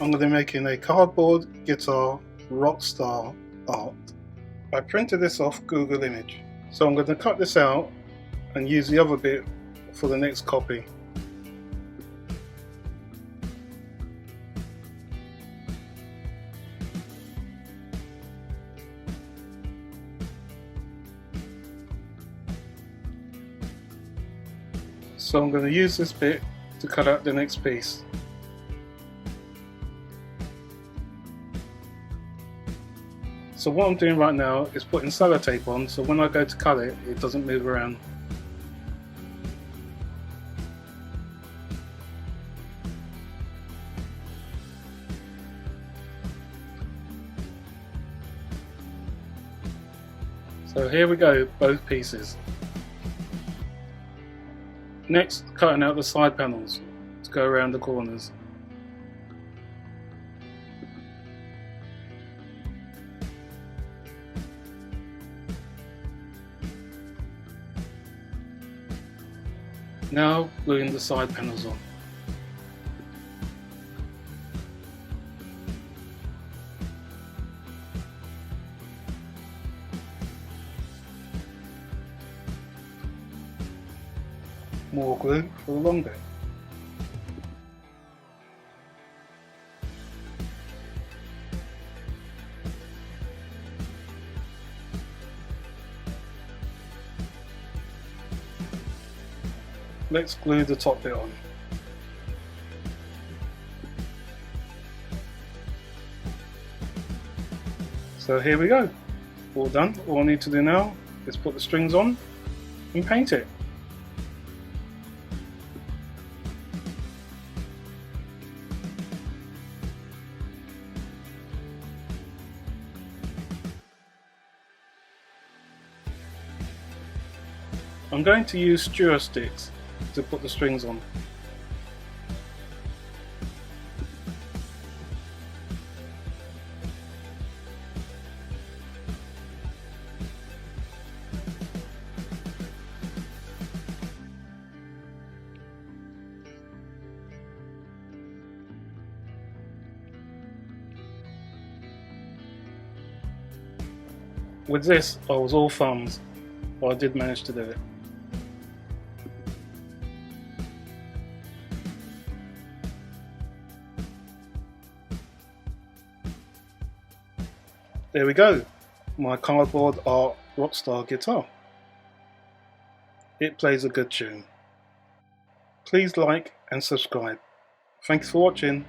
I'm going to be making a cardboard guitar rockstar art. I printed this off Google Image, so I'm going to cut this out and use the other bit for the next copy. So I'm going to use this bit to cut out the next piece. So what I'm doing right now is putting sellotape on, so when I go to cut it, it doesn't move around. So here we go, both pieces. Next, cutting out the side panels to go around the corners. Now gluing the side panels on. More glue for the long bit. Let's glue the top bit on. So here we go, all done. All I need to do now is put the strings on and paint it. I'm going to use skewer sticks to put the strings on. With this, I was all thumbs, but I did manage to do it. There we go, my cardboard art rockstar guitar. It plays a good tune. Please like and subscribe. Thanks for watching.